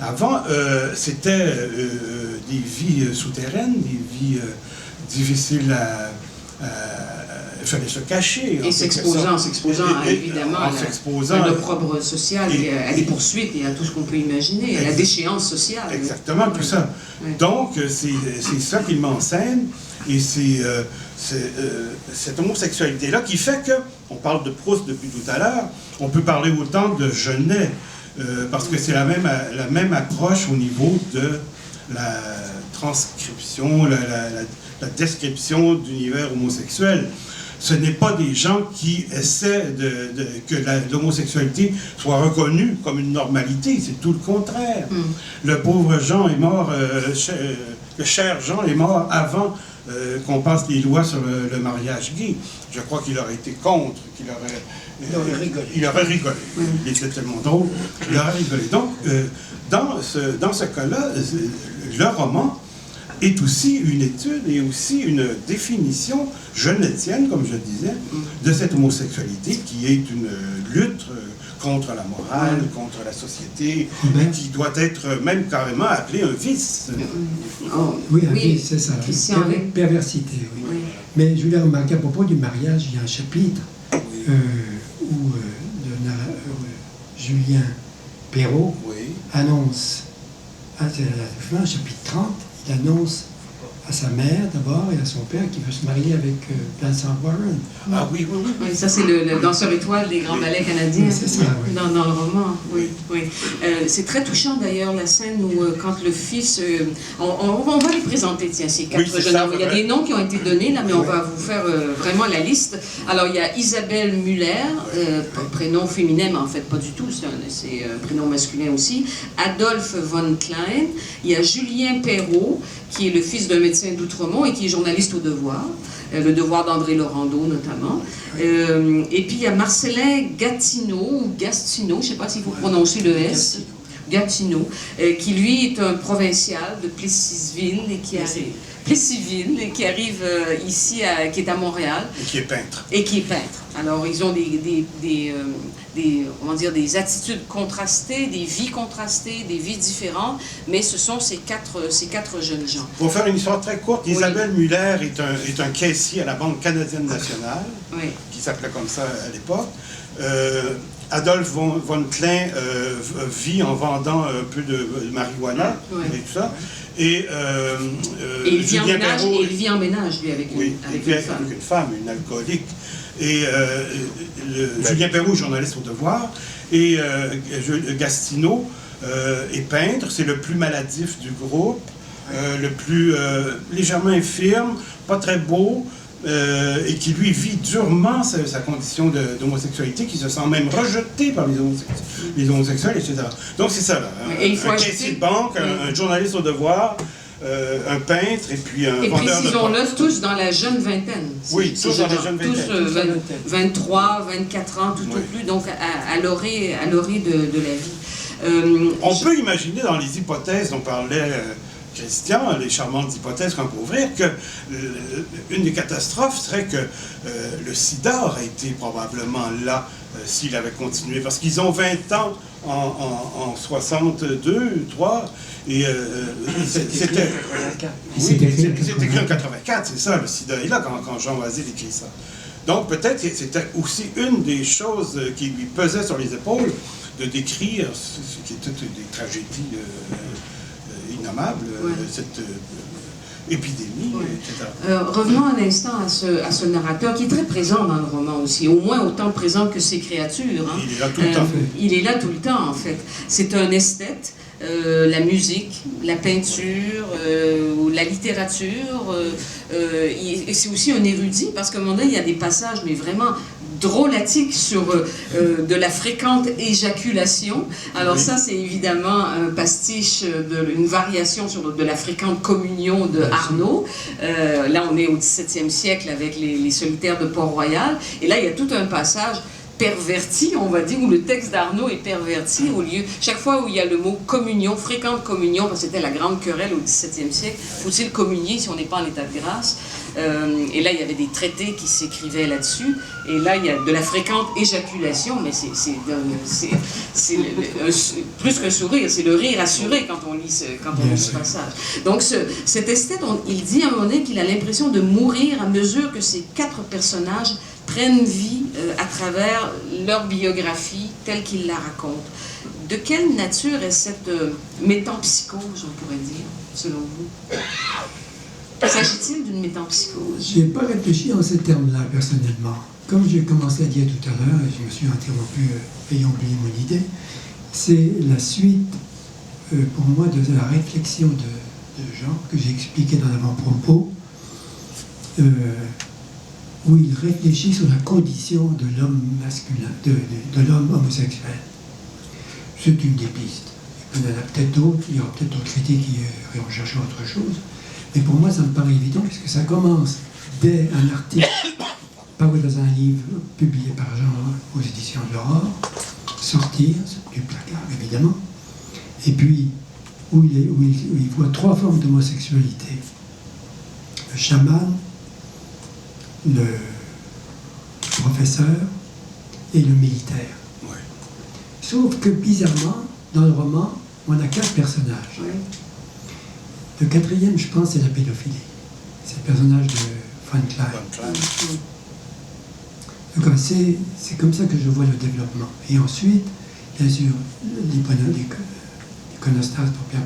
Avant, c'était des vies souterraines, des vies difficiles il fallait se cacher. Et s'exposant évidemment à l'opprobre social et à des poursuites et à tout ce qu'on peut imaginer, à la déchéance sociale. Exactement, tout ça. Oui. Donc, c'est ça qu'il m'enseigne, et c'est cette homosexualité-là qui fait que, on parle de Proust depuis tout à l'heure, on peut parler autant de Genet, parce que c'est la même approche au niveau de la transcription, la description d'univers homosexuel. Ce n'est pas des gens qui essaient que l'homosexualité soit reconnue comme une normalité, c'est tout le contraire. Le pauvre Jean est mort, le cher Jean est mort avant qu'on passe les lois sur le mariage gay. Je crois qu'il aurait été contre, il aurait rigolé. Il était tellement drôle, il aurait rigolé. Donc, dans ce cas-là, le roman est aussi une étude et aussi une définition genetienne, comme je disais, de cette homosexualité qui est une lutte contre la morale, contre la société, et qui doit être même carrément appelée un vice. Oui, un vice, c'est ça. Perversité, oui. Mais je voulais remarquer à propos du mariage, il y a un chapitre où Julien Perrault annonce, c'est à la fin, chapitre 30, il annonce à sa mère d'abord et à son père qui veut se marier avec Vincent Warren. Ah oui. Ça c'est le danseur étoile des grands ballets canadiens. C'est ça, oui. Dans le roman, oui. C'est très touchant d'ailleurs la scène où quand le fils... on va les présenter, tiens, ces quatre jeunes hommes. Il y a des noms qui ont été donnés là, mais on va vous faire vraiment la liste. Alors il y a Isabelle Muller, prénom féminin, mais en fait pas du tout, c'est un prénom masculin aussi. Adolphe von Klein. Il y a Julien Perrault, qui est le fils d'un médecin d'Outremont et qui est journaliste au Devoir, le Devoir d'André Laurando notamment. Et puis il y a Marcellin Gatineau, ou Gastineau, je ne sais pas s'il faut prononcer le S, Gatineau, qui lui est un provincial de Plessisville et qui arrive... Plessisville, qui arrive ici, qui est à Montréal. Et qui est peintre. Alors, ils ont des attitudes contrastées, des vies contrastées, des vies différentes, mais ce sont ces quatre jeunes gens. Pour faire une histoire très courte, Isabelle Muller est un caissier à la Banque canadienne nationale, qui s'appelait comme ça à l'époque. Adolphe von Klein vit en vendant un peu de marijuana et tout ça. Et il vit en ménage, lui, avec une femme, une alcoolique. Et Julien Perrault, journaliste au Devoir, et Gastineau est peintre, c'est le plus maladif du groupe, le plus légèrement infirme, pas très beau, et qui lui vit durement sa condition d'homosexualité, qui se sent même rejeté par les homosexuels, etc. Donc c'est ça, là. Un caissier de banque, un journaliste au Devoir, un peintre et puis un vendeur de porc. Et précisons-le, tous dans la jeune vingtaine. Oui, tous dans la jeune vingtaine. Tous 23, 24 ans, tout au plus, donc à l'orée de la vie. On peut imaginer dans les hypothèses dont parlait Christian, les charmantes hypothèses qu'on peut ouvrir, que une des catastrophes serait que le sida aurait été probablement là s'il avait continué, parce qu'ils ont 20 ans en 62, 3, et c'était écrit en 84, c'est ça, le sida est là quand Jean Oisille écrit ça. Donc peut-être que c'était aussi une des choses qui lui pesait sur les épaules de décrire ce qui était des tragédies innommables, cette épidémie, etc. Revenons un instant à ce narrateur qui est très présent dans le roman aussi, au moins autant présent que ses créatures. Hein. Il est là tout le temps. Il est là tout le temps, en fait. C'est un esthète. La musique, la peinture, la littérature, et c'est aussi un érudit, parce qu'à un moment donné, il y a des passages, mais vraiment drôlatiques sur de la fréquente éjaculation. Alors ça, c'est évidemment un pastiche, une variation sur de la fréquente communion de Arnaud. Là, on est au XVIIe siècle avec les solitaires de Port-Royal. Et là, il y a tout un passage perverti, on va dire, où le texte d'Arnaud est perverti, au lieu, chaque fois où il y a le mot communion, fréquente communion, parce que c'était la grande querelle au XVIIe siècle, faut-il communier si on n'est pas en état de grâce? Et là, il y avait des traités qui s'écrivaient là-dessus, et là, il y a de la fréquente éjaculation, mais c'est plus qu'un sourire, c'est le rire assuré quand on lit ce passage. Donc, cet esthète, il dit à un moment donné qu'il a l'impression de mourir à mesure que ces 4 personnages prennent vie à travers leur biographie telle qu'ils la racontent. De quelle nature est cette métampsychose, on pourrait dire, selon vous? S'agit-il d'une métampsychose? Je n'ai pas réfléchi en ces termes-là, personnellement. Comme j'ai commencé à dire tout à l'heure, et je me suis interrompu ayant oublié mon idée, c'est la suite, pour moi, de la réflexion de Jean, que j'ai expliqué dans l'avant-propos, où il réfléchit sur la condition de l'homme masculin, de l'homme homosexuel. C'est une des pistes. Il y en a peut-être d'autres, il y aura peut-être d'autres critiques qui iront chercher autre chose. Mais pour moi, ça me paraît évident, puisque ça commence dès un article paru dans un livre publié par Jean aux éditions de l'Aurore, sortir du placard, évidemment, et puis où il voit 3 formes d'homosexualité. Le chaman, le professeur et le militaire. Ouais. Sauf que, bizarrement, dans le roman, on a 4 personnages. Oui. Le 4e, je pense, c'est la pédophilie. C'est le personnage de Von Klein. Donc, c'est comme ça que je vois le développement. Et ensuite, bien sûr, l'iconostase pour Pierre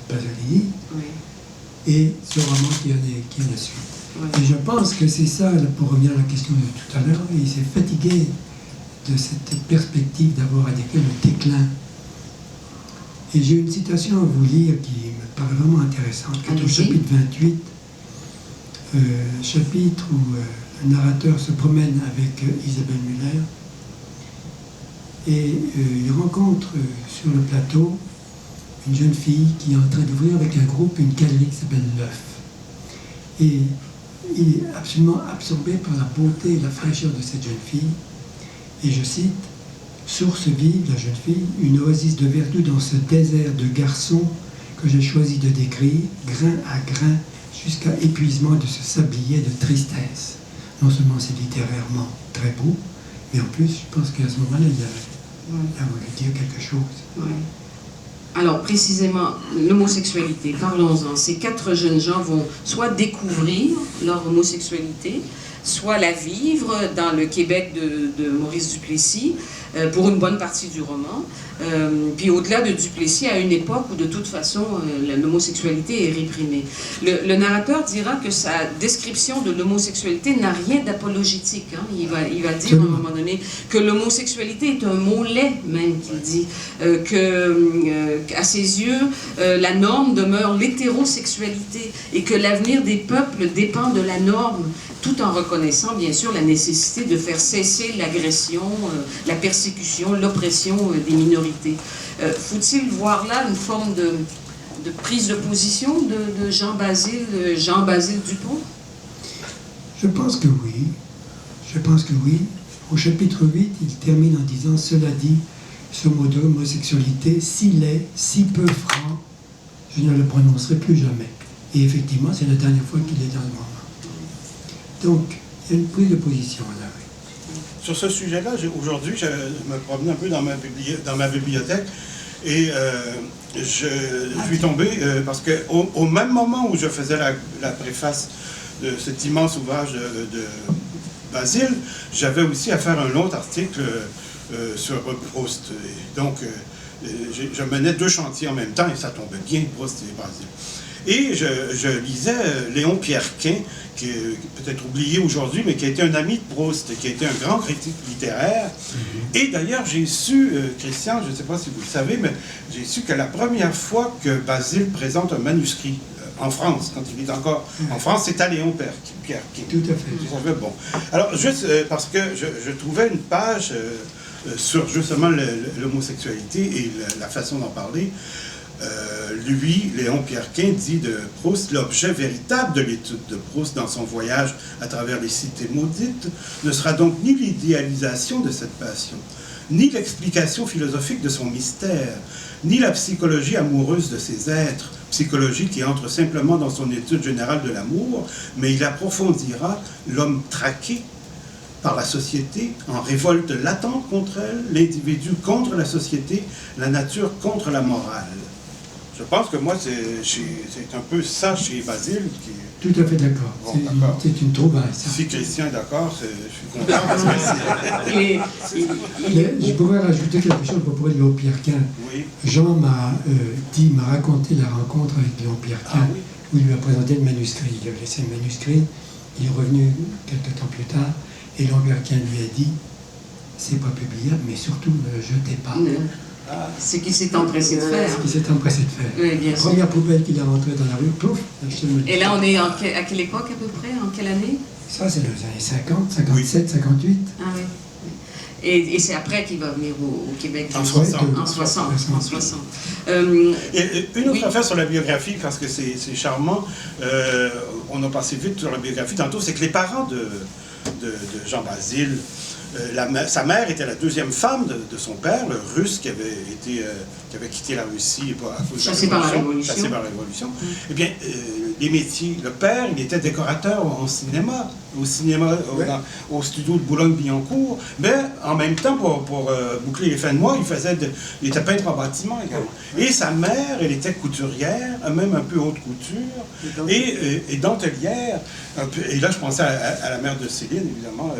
Pasolini, Oui. et ce roman qui en a suite. Oui. Et je pense que c'est ça, pour revenir à la question de tout à l'heure, il s'est fatigué de cette perspective d'avoir à décrire le déclin. Et j'ai une citation à vous lire qui me paraît vraiment intéressante, qui est au chapitre 28, chapitre où le narrateur se promène avec Isabelle Muller, et il rencontre sur le plateau une jeune fille qui est en train d'ouvrir avec un groupe une galerie qui s'appelle L'Œuf. Et il est absolument absorbé par la beauté et la fraîcheur de cette jeune fille. Et je cite, « Source vive, la jeune fille, une oasis de vertu dans ce désert de garçons que j'ai choisi de décrire, grain à grain, jusqu'à épuisement de ce sablier de tristesse. » Non seulement c'est littérairement très beau, mais en plus, je pense qu'à ce moment-là, il a voulu dire quelque chose. Oui. Alors, précisément, l'homosexualité, parlons-en. Ces 4 jeunes gens vont soit découvrir leur homosexualité, soit la vivre dans le Québec de Maurice Duplessis, pour une bonne partie du roman. Puis au-delà de Duplessis, à une époque où de toute façon l'homosexualité est réprimée. Le narrateur dira que sa description de l'homosexualité n'a rien d'apologétique. Hein. Il va dire à un moment donné que l'homosexualité est un mot laid, même, qu'il dit. À ses yeux, la norme demeure l'hétérosexualité et que l'avenir des peuples dépend de la norme, tout en reconnaissant bien sûr la nécessité de faire cesser l'agression, la persécution, l'oppression des minorités. Faut-il voir là une forme de prise de position de Jean-Basile Dupont? Je pense que oui. Je pense que oui. Au chapitre 8, il termine en disant « Cela dit, ce mot d'homosexualité, s'il est si peu franc, je ne le prononcerai plus jamais. » Et effectivement, c'est la dernière fois qu'il est dans le roman. Donc, il y a une prise de position là. Sur ce sujet-là, aujourd'hui, je me promenais un peu dans ma bibliothèque et je suis tombé parce qu'au même moment où je faisais la préface de cet immense ouvrage de Basile, j'avais aussi à faire un autre article sur Proust. Et donc, je menais 2 chantiers en même temps et ça tombait bien, Proust et Basile. Et je lisais Léon Pierrequin, qui est peut-être oublié aujourd'hui, mais qui a été un ami de Proust, qui a été un grand critique littéraire. Et d'ailleurs, j'ai su, Christian, je ne sais pas si vous le savez, mais j'ai su que la première fois que Basile présente un manuscrit en France, quand il est encore en France, c'est à Léon Pierrequin. Tout à fait. Bon. Alors, juste parce que je trouvais une page sur justement l'homosexualité et la façon d'en parler, Lui, Léon Pierrequin, dit de Proust, l'objet véritable de l'étude de Proust dans son voyage à travers les cités maudites ne sera donc ni l'idéalisation de cette passion, ni l'explication philosophique de son mystère, ni la psychologie amoureuse de ces êtres, psychologie qui entre simplement dans son étude générale de l'amour, mais il approfondira l'homme traqué par la société, en révolte latente contre elle, l'individu contre la société, la nature contre la morale. Je pense que moi, c'est un peu ça chez Basile. Tout à fait d'accord. Bon, c'est une trouvaille, ça. Si Christian est d'accord, je suis content parce que je pourrais rajouter quelque chose à propos de Léon Pierrequin. Oui. Jean m'a raconté la rencontre avec Léon Pierrequin, oui. où il lui a présenté le manuscrit. Il a laissé le manuscrit, il est revenu quelques temps plus tard, et Léon Pierrequin lui a dit, c'est pas publiable, mais surtout ne le jetez pas. Ce qu'il s'est empressé de faire. Ce qu'il s'est empressé de faire. Oui, bien sûr. Première poubelle qu'il a rentrée dans la rue, pouf, acheté le manuscrit. Et là, on est à quelle époque à peu près? En quelle année? Ça, c'est dans les années 50, 57, 58. Ah oui. Et c'est après qu'il va venir au Québec. En 60. En 60. En 60. Et une autre affaire sur la biographie, parce que c'est charmant, on a passé vite sur la biographie tantôt, c'est que les parents de Jean Basile, sa mère était la deuxième femme de son père, le Russe, qui avait quitté la Russie à cause de chassé par la Révolution. Chassé par la Révolution. Eh bien, les métiers, le père, il était décorateur au cinéma, au studio de Boulogne-Billancourt, mais en même temps, pour boucler les fins de mois, il était peintre en bâtiment également. Et sa mère, elle était couturière, même un peu haute couture, et dentelière. Et là, je pensais à la mère de Céline, évidemment.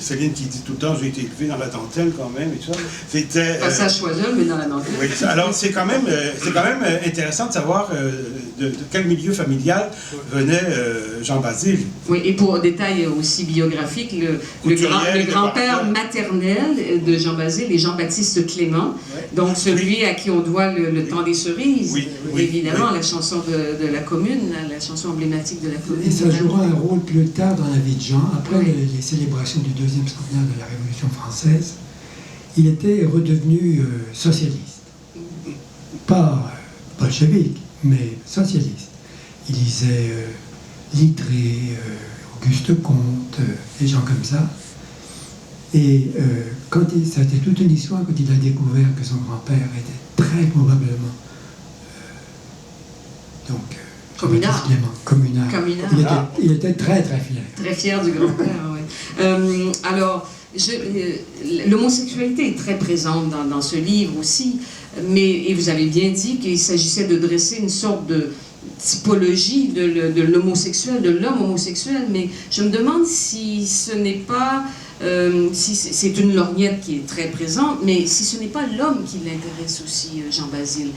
Céline qui dit tout le temps, j'ai été élevée dans la dentelle quand même, et tout ça. C'était... Passage Choiseul, mais dans la dentelle. Oui, alors c'est quand même intéressant de savoir de quel milieu familial venait Jean Basile. Oui, et pour un détail aussi biographique, le grand-père maternel de Jean Basile est Jean-Baptiste Clément, donc celui à qui on doit le temps des cerises, évidemment, la chanson de la Commune, la chanson emblématique de la Commune. Et ça jouera un rôle plus tard dans la vie de Jean, après les célébrations du deuxième centenaire de la Révolution française. Il était redevenu socialiste. Pas bolchevique, mais socialiste. Il lisait Littré, Auguste Comte, des gens comme ça. Et ça a été toute une histoire quand il a découvert que son grand-père était très probablement communard. Il était très très fier. Très fier du grand-père, oui. Alors, l'homosexualité est très présente dans ce livre aussi, et vous avez bien dit qu'il s'agissait de dresser une sorte de typologie de l'homosexuel, de l'homme homosexuel, mais je me demande si ce n'est pas, si c'est une lorgnette qui est très présente, mais si ce n'est pas l'homme qui l'intéresse aussi, Jean Basile.